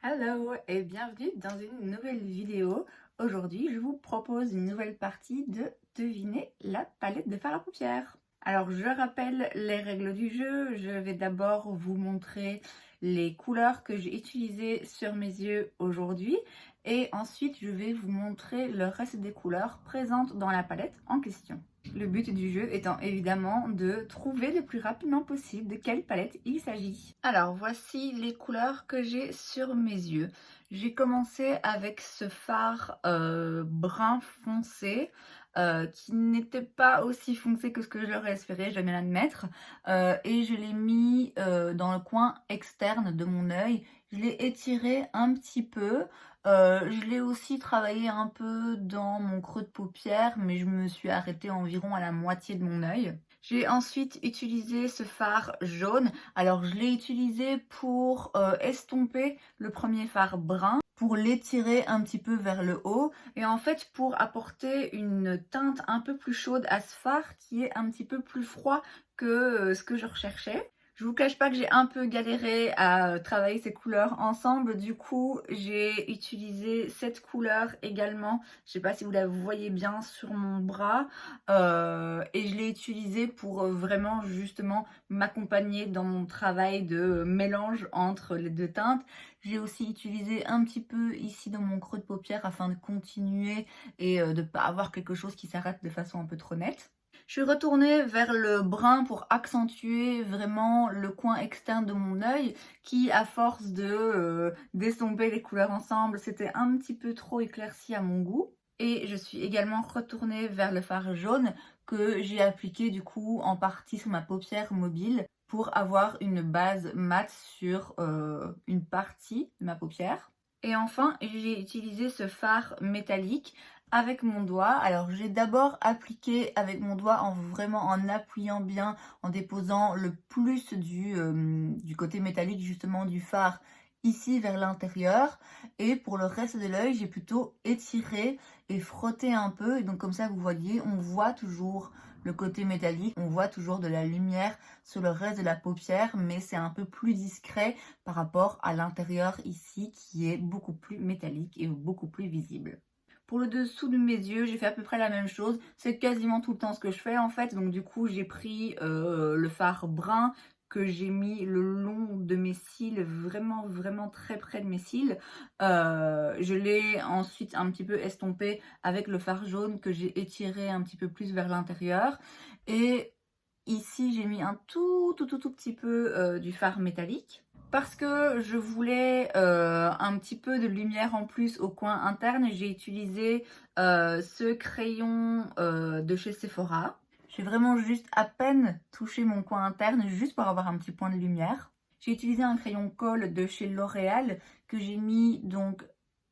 Hello et bienvenue dans une nouvelle vidéo. Aujourd'hui, je vous propose une nouvelle partie de deviner la palette de fard à paupières. Alors, je rappelle les règles du jeu. Je vais d'abord vous montrer les couleurs que j'ai utilisées sur mes yeux aujourd'hui et ensuite, je vais vous montrer le reste des couleurs présentes dans la palette en question. Le but du jeu étant évidemment de trouver le plus rapidement possible de quelle palette il s'agit. Alors voici les couleurs que j'ai sur mes yeux. J'ai commencé avec ce fard brun foncé qui n'était pas aussi foncé que ce que j'aurais espéré, je dois bien l'admettre. Et je l'ai mis dans le coin externe de mon œil. Je l'ai étiré un petit peu. Je l'ai aussi travaillé un peu dans mon creux de paupière, mais je me suis arrêtée environ à la moitié de mon œil. J'ai ensuite utilisé ce fard jaune. Alors, je l'ai utilisé pour estomper le premier fard brun, pour l'étirer un petit peu vers le haut et en fait pour apporter une teinte un peu plus chaude à ce fard qui est un petit peu plus froid que ce que je recherchais. Je vous cache pas que j'ai un peu galéré à travailler ces couleurs ensemble, du coup j'ai utilisé cette couleur également, je sais pas si vous la voyez bien sur mon bras, et je l'ai utilisée pour vraiment justement m'accompagner dans mon travail de mélange entre les deux teintes. J'ai aussi utilisé un petit peu ici dans mon creux de paupière afin de continuer et de ne pas avoir quelque chose qui s'arrête de façon un peu trop nette. Je suis retournée vers le brun pour accentuer vraiment le coin externe de mon œil qui, à force de d'estomper les couleurs ensemble, c'était un petit peu trop éclairci à mon goût. Et je suis également retournée vers le fard jaune que j'ai appliqué du coup en partie sur ma paupière mobile pour avoir une base mat sur une partie de ma paupière. Et enfin, j'ai utilisé ce fard métallique avec mon doigt. Alors j'ai d'abord appliqué avec mon doigt en vraiment en appuyant bien, en déposant le plus du côté métallique justement du fard ici vers l'intérieur. Et pour le reste de l'œil, j'ai plutôt étiré et frotté un peu. Et donc comme ça, vous voyez, on voit toujours le côté métallique, on voit toujours de la lumière sur le reste de la paupière, mais c'est un peu plus discret par rapport à l'intérieur ici qui est beaucoup plus métallique et beaucoup plus visible. Pour le dessous de mes yeux, j'ai fait à peu près la même chose. C'est quasiment tout le temps ce que je fais en fait. Donc du coup, j'ai pris le fard brun que j'ai mis le long de mes cils, vraiment vraiment très près de mes cils. Je l'ai ensuite un petit peu estompé avec le fard jaune que j'ai étiré un petit peu plus vers l'intérieur. Et ici, j'ai mis un tout petit peu du fard métallique parce que je voulais un petit peu de lumière en plus au coin interne. J'ai utilisé ce crayon de chez Sephora. J'ai vraiment juste à peine touché mon coin interne juste pour avoir un petit point de lumière. J'ai utilisé un crayon colle de chez L'Oréal que j'ai mis donc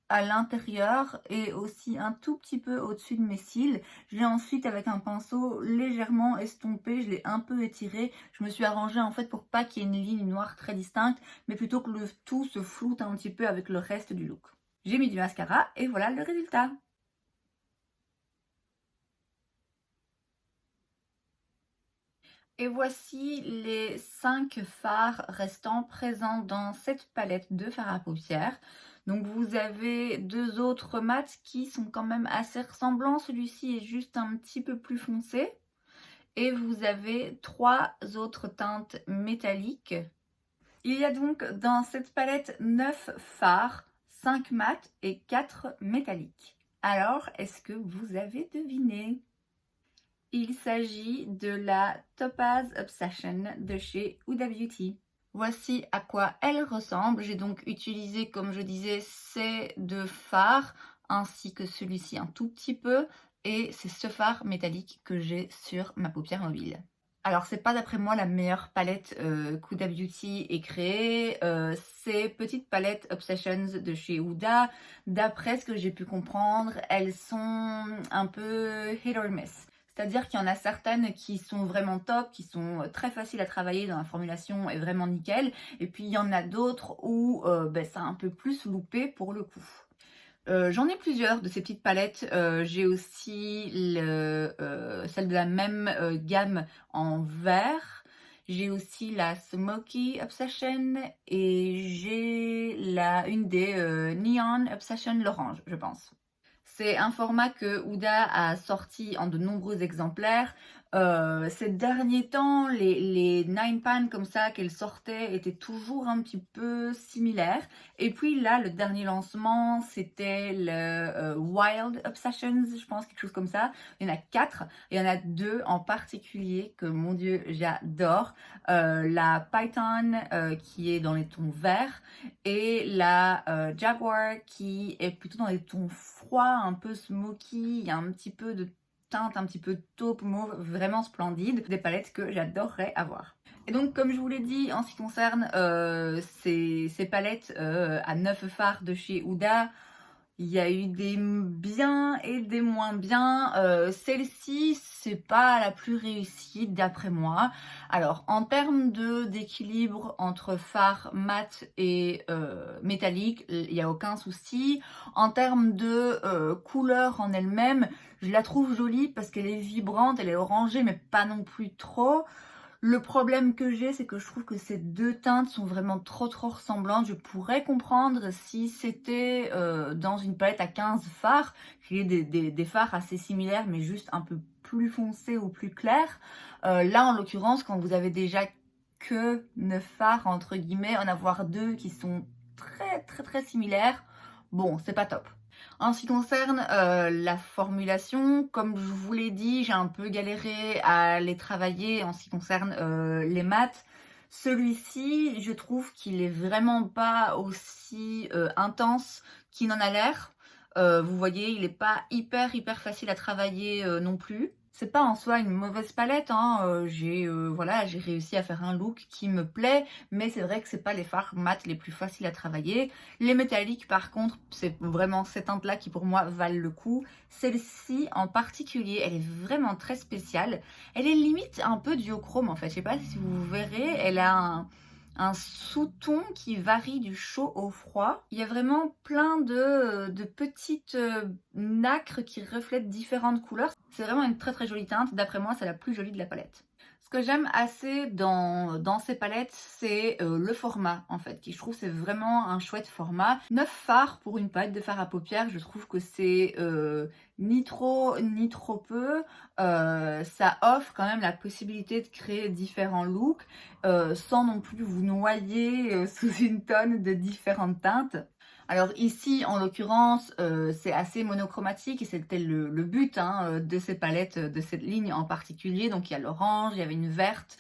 à l'intérieur et aussi un tout petit peu au-dessus de mes cils. Je l'ai ensuite avec un pinceau légèrement estompé, je l'ai un peu étiré. Je me suis arrangée en fait pour pas qu'il y ait une ligne noire très distincte, mais plutôt que le tout se floute un petit peu avec le reste du look. J'ai mis du mascara et voilà le résultat. Et voici les 5 fards restants présents dans cette palette de fard à paupières. Donc vous avez deux autres mats qui sont quand même assez ressemblants. Celui-ci est juste un petit peu plus foncé. Et vous avez trois autres teintes métalliques. Il y a donc dans cette palette 9 fards, 5 mats et 4 métalliques. Alors, est-ce que vous avez deviné? Il s'agit de la Topaz Obsession de chez Huda Beauty. Voici à quoi elle ressemble. J'ai donc utilisé, comme je disais, ces deux fards ainsi que celui-ci un tout petit peu. Et c'est ce fard métallique que j'ai sur ma paupière mobile. Alors, c'est pas d'après moi la meilleure palette qu'Huda Beauty ait créée. Ces petites palettes Obsessions de chez Huda, d'après ce que j'ai pu comprendre, elles sont un peu hit or miss. C'est-à-dire qu'il y en a certaines qui sont vraiment top, qui sont très faciles à travailler dans la formulation et vraiment nickel. Et puis il y en a d'autres où c'est un peu plus loupé pour le coup. J'en ai plusieurs de ces petites palettes. J'ai aussi celle de la même gamme en vert. J'ai aussi la Smoky Obsession et j'ai une des Neon Obsession, l'orange, je pense. C'est un format que Huda a sorti en de nombreux exemplaires. Ces derniers temps, les 9 pan comme ça qu'elle sortait étaient toujours un petit peu similaires. Et puis là, le dernier lancement, c'était le Wild Obsessions, je pense, quelque chose comme ça. Il y en a 4, et il y en a 2 en particulier que, mon Dieu, j'adore. La Python qui est dans les tons verts et la Jaguar qui est plutôt dans les tons froids, un peu smoky, il y a un petit peu de teinte, un petit peu taupe mauve, vraiment splendide, des palettes que j'adorerais avoir. Et donc, comme je vous l'ai dit, en ce qui concerne ces palettes à 9 fards de chez Huda, il y a eu des bien et des moins bien. Celle-ci, c'est pas la plus réussie d'après moi. Alors, en termes d'équilibre entre fard mat et métallique, il n'y a aucun souci. En termes de couleur en elle-même, je la trouve jolie parce qu'elle est vibrante, elle est orangée, mais pas non plus trop. Le problème que j'ai, c'est que je trouve que ces 2 teintes sont vraiment trop ressemblantes. Je pourrais comprendre si c'était dans une palette à 15 fards, qu'il y ait des fards assez similaires, mais juste un peu plus foncés ou plus clairs. Là, en l'occurrence, quand vous avez déjà que 9 fards, entre guillemets, en avoir 2 qui sont très similaires, bon, c'est pas top. En ce qui concerne la formulation, comme je vous l'ai dit, j'ai un peu galéré à les travailler en ce qui concerne les mats. Celui-ci, je trouve qu'il est vraiment pas aussi intense qu'il n'en a l'air. Vous voyez, il n'est pas hyper facile à travailler non plus. C'est pas en soi une mauvaise palette, hein. Voilà, j'ai réussi à faire un look qui me plaît, mais c'est vrai que c'est pas les fards mat les plus faciles à travailler. Les métalliques, par contre, c'est vraiment ces teintes-là qui pour moi valent le coup. Celle-ci en particulier, elle est vraiment très spéciale. Elle est limite un peu duochrome en fait. Je sais pas si vous verrez, elle a un sous-ton qui varie du chaud au froid. Il y a vraiment plein de petites nacres qui reflètent différentes couleurs. C'est vraiment une très jolie teinte. D'après moi, c'est la plus jolie de la palette. Ce que j'aime assez dans ces palettes, c'est le format en fait, qui je trouve c'est vraiment un chouette format. 9 fards pour une palette de fard à paupières, je trouve que c'est ni trop ni trop peu. Ça offre quand même la possibilité de créer différents looks sans non plus vous noyer sous une tonne de différentes teintes. Alors ici, en l'occurrence, c'est assez monochromatique et c'était le but de ces palettes, de cette ligne en particulier. Donc il y a l'orange, il y avait une verte,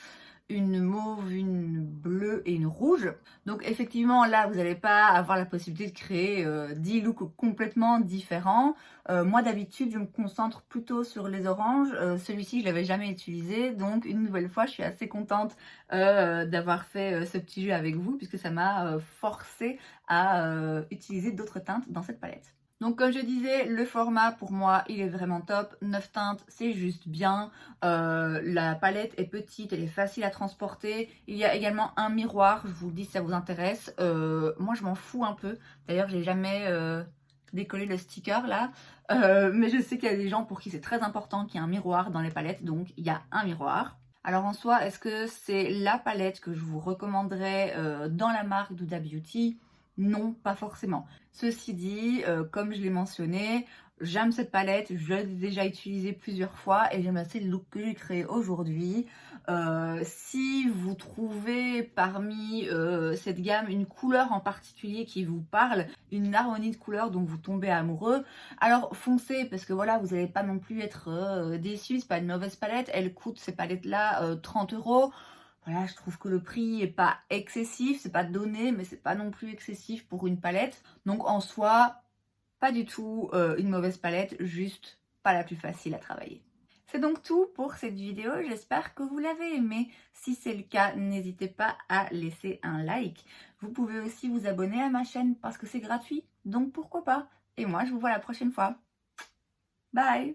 une mauve, une bleue et une rouge. Donc effectivement, là, vous n'allez pas avoir la possibilité de créer 10 looks complètement différents. Moi, d'habitude, je me concentre plutôt sur les oranges. Celui-ci, je ne l'avais jamais utilisé. Donc, une nouvelle fois, je suis assez contente d'avoir fait ce petit jeu avec vous puisque ça m'a forcé à utiliser d'autres teintes dans cette palette. Donc comme je disais, le format pour moi il est vraiment top, 9 teintes c'est juste bien, la palette est petite, elle est facile à transporter, il y a également un miroir, je vous le dis si ça vous intéresse, moi je m'en fous un peu, d'ailleurs j'ai jamais décollé le sticker là, mais je sais qu'il y a des gens pour qui c'est très important qu'il y ait un miroir dans les palettes, donc il y a un miroir. Alors en soi, est-ce que c'est la palette que je vous recommanderais dans la marque d'Huda Beauty ? Non, pas forcément. Ceci dit, comme je l'ai mentionné, j'aime cette palette, je l'ai déjà utilisée plusieurs fois et j'aime assez le look que j'ai créé aujourd'hui. Si vous trouvez parmi cette gamme une couleur en particulier qui vous parle, une harmonie de couleurs dont vous tombez amoureux, alors foncez parce que voilà, vous n'allez pas non plus être déçus, c'est pas une mauvaise palette, elle coûte ces palettes-là 30 €. Voilà, je trouve que le prix est pas excessif, c'est pas donné, mais c'est pas non plus excessif pour une palette. Donc en soi, pas du tout une mauvaise palette, juste pas la plus facile à travailler. C'est donc tout pour cette vidéo, j'espère que vous l'avez aimée. Si c'est le cas, n'hésitez pas à laisser un like. Vous pouvez aussi vous abonner à ma chaîne parce que c'est gratuit, donc pourquoi pas. Et moi, je vous vois la prochaine fois. Bye!